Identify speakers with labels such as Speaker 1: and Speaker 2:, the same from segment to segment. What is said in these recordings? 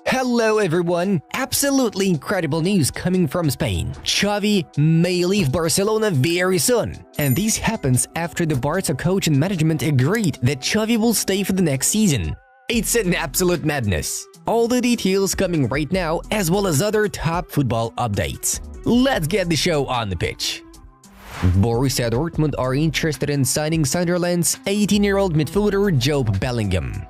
Speaker 1: Hello everyone! Absolutely incredible news coming from Spain. Xavi may leave Barcelona very soon. And this happens after the Barca coach and management agreed that Xavi will stay for the next season. It's an absolute madness. All the details coming right now, as well as other top football updates. Let's get the show on the pitch. Borussia Dortmund are interested in signing Sunderland's 18-year-old midfielder Jude Bellingham.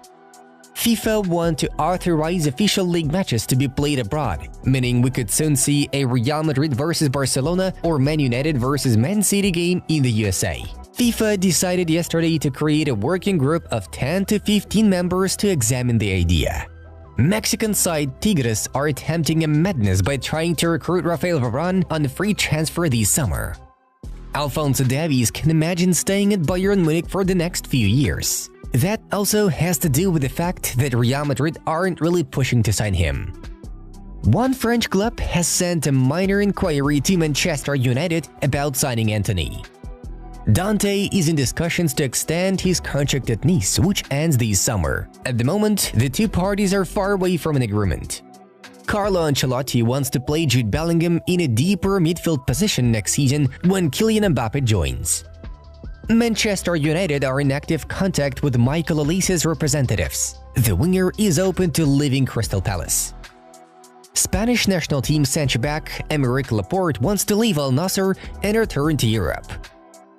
Speaker 1: FIFA want to authorize official league matches to be played abroad, meaning we could soon see a Real Madrid vs Barcelona or Man United vs Man City game in the USA. FIFA decided yesterday to create a working group of 10 to 15 members to examine the idea. Mexican side Tigres are attempting a madness by trying to recruit Rafael Varane on a free transfer this summer. Alphonso Davies can imagine staying at Bayern Munich for the next few years. That also has to do with the fact that Real Madrid aren't really pushing to sign him. One French club has sent a minor inquiry to Manchester United about signing Antony. Dante is in discussions to extend his contract at Nice, which ends this summer. At the moment, the two parties are far away from an agreement. Carlo Ancelotti wants to play Jude Bellingham in a deeper midfield position next season when Kylian Mbappe joins. Manchester United are in active contact with Michael Olise's representatives. The winger is open to leaving Crystal Palace. Spanish national team centre-back Aymeric Laporte wants to leave Al Nassr and return to Europe.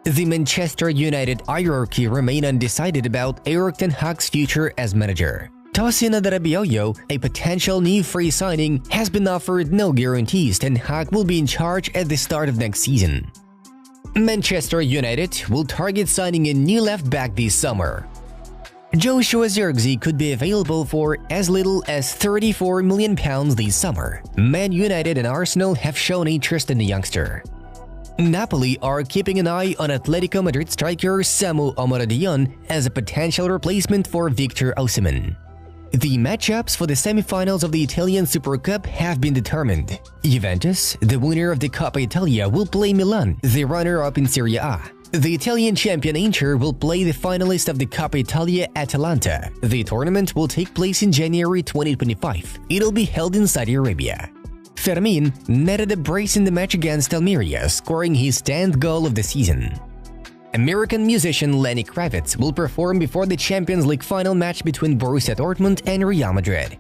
Speaker 1: The Manchester United hierarchy remain undecided about Erik ten Hag's future as manager. Tosin Adarabioyo, a potential new free signing, has been offered no guarantees Ten Hag will be in charge at the start of next season. Manchester United will target signing a new left-back this summer. Joshua Zirkzee could be available for as little as £34 million this summer. Man United and Arsenal have shown interest in the youngster. Napoli are keeping an eye on Atletico Madrid striker Samu Omorodion as a potential replacement for Victor Osimhen. The matchups for the semi-finals of the Italian Super Cup have been determined. Juventus, the winner of the Coppa Italia, will play Milan, the runner-up in Serie A. The Italian champion Inter will play the finalist of the Coppa Italia, Atalanta. The tournament will take place in January 2025. It'll be held in Saudi Arabia. Fermin netted a brace in the match against Almeria, scoring his 10th goal of the season. American musician Lenny Kravitz will perform before the Champions League final match between Borussia Dortmund and Real Madrid.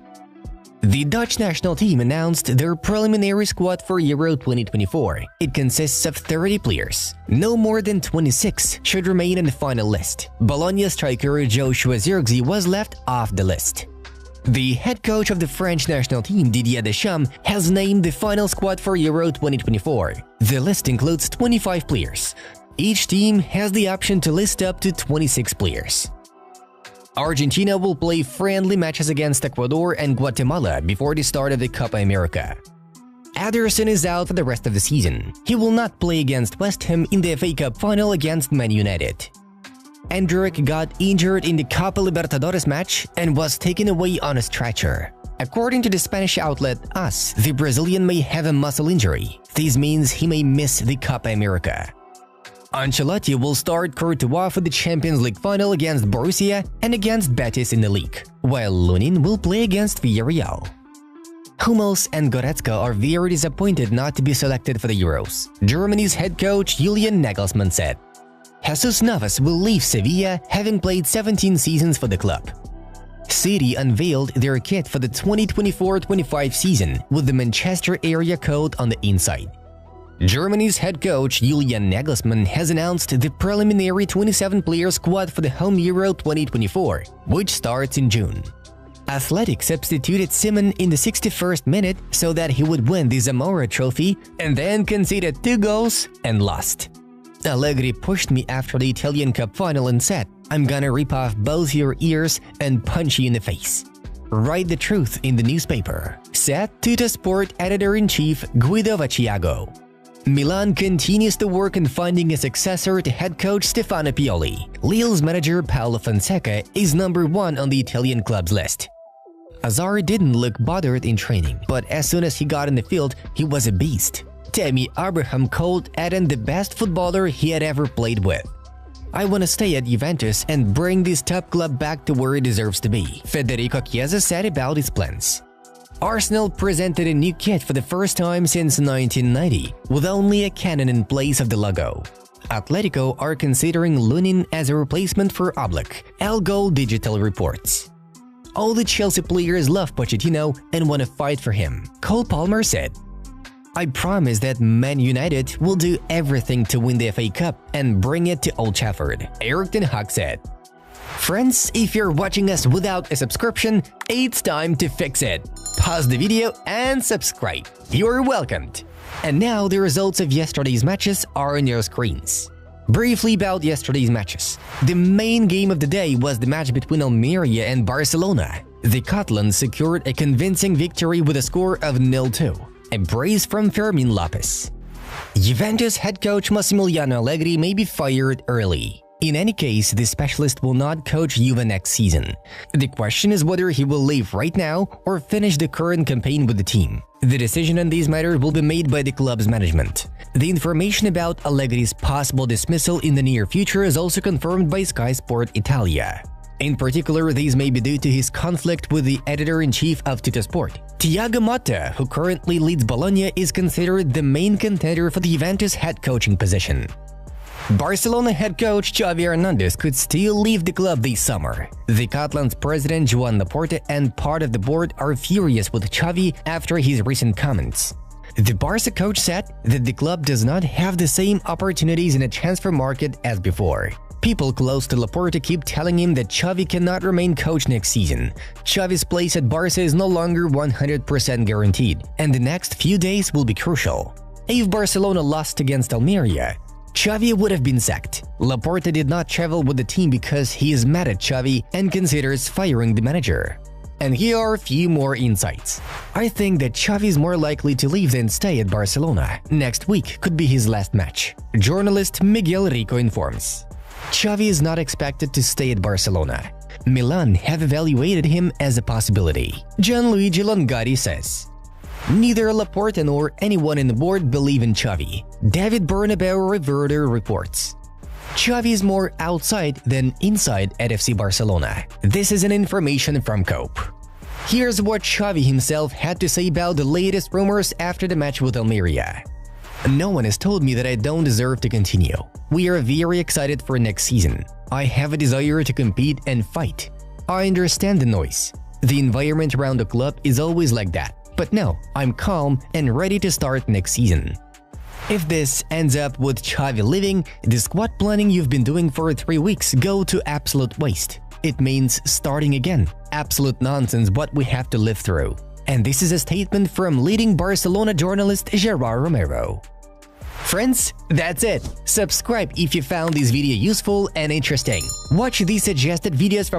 Speaker 1: The Dutch national team announced their preliminary squad for Euro 2024. It consists of 30 players. No more than 26 should remain on the final list. Bologna striker Joshua Zirkzee was left off the list. The head coach of the French national team, Didier Deschamps, has named the final squad for Euro 2024. The list includes 25 players. Each team has the option to list up to 26 players. Argentina will play friendly matches against Ecuador and Guatemala before the start of the Copa America. Ederson is out for the rest of the season. He will not play against West Ham in the FA Cup final against Man United. Endrick got injured in the Copa Libertadores match and was taken away on a stretcher. According to the Spanish outlet AS, the Brazilian may have a muscle injury. This means he may miss the Copa America. Ancelotti will start Courtois for the Champions League final against Borussia and against Betis in the league, while Lunin will play against Villarreal. Hummels and Goretzka are very disappointed not to be selected for the Euros. Germany's head coach Julian Nagelsmann said, Jesus Navas will leave Sevilla, having played 17 seasons for the club. City unveiled their kit for the 2024-25 season with the Manchester area code on the inside. Germany's head coach Julian Nagelsmann has announced the preliminary 27-player squad for the home Euro 2024, which starts in June. Athletic substituted Simon in the 61st minute so that he would win the Zamora Trophy and then conceded 2 goals and lost. Allegri pushed me after the Italian Cup final and said, "I'm gonna rip off both your ears and punch you in the face." Write the truth in the newspaper, said Tuttosport editor-in-chief Guido Vacciago. Milan continues to work on finding a successor to head coach Stefano Pioli. Lille's manager Paolo Fonseca is number 1 on the Italian club's list. Hazard didn't look bothered in training, but as soon as he got in the field, he was a beast. Tammy Abraham called Eden the best footballer he had ever played with. "I want to stay at Juventus and bring this top club back to where it deserves to be," Federico Chiesa said about his plans. Arsenal presented a new kit for the first time since 1990, with only a cannon in place of the logo. Atletico are considering Lunin as a replacement for Oblak, El Gol Digital reports. All the Chelsea players love Pochettino and want to fight for him, Cole Palmer said. I promise that Man United will do everything to win the FA Cup and bring it to Old Trafford, Erik ten Hag said. Friends, if you're watching us without a subscription, it's time to fix it. Pause the video and subscribe. You're welcomed. And now the results of yesterday's matches are on your screens. Briefly about yesterday's matches. The main game of the day was the match between Almeria and Barcelona. The Catalans secured a convincing victory with a score of 0-2, a brace from Fermin Lopez. Juventus head coach Massimiliano Allegri may be fired early. In any case, the specialist will not coach Juve next season. The question is whether he will leave right now or finish the current campaign with the team. The decision on these matters will be made by the club's management. The information about Allegri's possible dismissal in the near future is also confirmed by Sky Sport Italia. In particular, these may be due to his conflict with the editor-in-chief of Tuttosport. Thiago Motta, who currently leads Bologna, is considered the main contender for the Juventus head coaching position. Barcelona head coach Xavi Hernandez could still leave the club this summer. The Catalans president Joan Laporta and part of the board are furious with Xavi after his recent comments. The Barca coach said that the club does not have the same opportunities in the transfer market as before. People close to Laporta keep telling him that Xavi cannot remain coach next season. Xavi's place at Barca is no longer 100% guaranteed, and the next few days will be crucial. If Barcelona lost against Almeria, Xavi would have been sacked. Laporta did not travel with the team because he is mad at Xavi and considers firing the manager. And here are a few more insights. I think that Xavi is more likely to leave than stay at Barcelona. Next week could be his last match. Journalist Miguel Rico informs. Xavi is not expected to stay at Barcelona. Milan have evaluated him as a possibility, Gianluigi Longari says. Neither Laporta nor anyone in the board believe in Xavi, David Bernabeu Reverter reports. Xavi is more outside than inside at FC Barcelona. This is an information from Cope. Here's what Xavi himself had to say about the latest rumors after the match with Almeria. No one has told me that I don't deserve to continue. We are very excited for next season. I have a desire to compete and fight. I understand the noise. The environment around the club is always like that. But no, I'm calm and ready to start next season. If this ends up with Xavi leaving, the squad planning you've been doing for 3 weeks go to absolute waste. It means starting again. Absolute nonsense what we have to live through. And this is a statement from leading Barcelona journalist Gerard Romero. Friends, that's it. Subscribe if you found this video useful and interesting. Watch these suggested videos from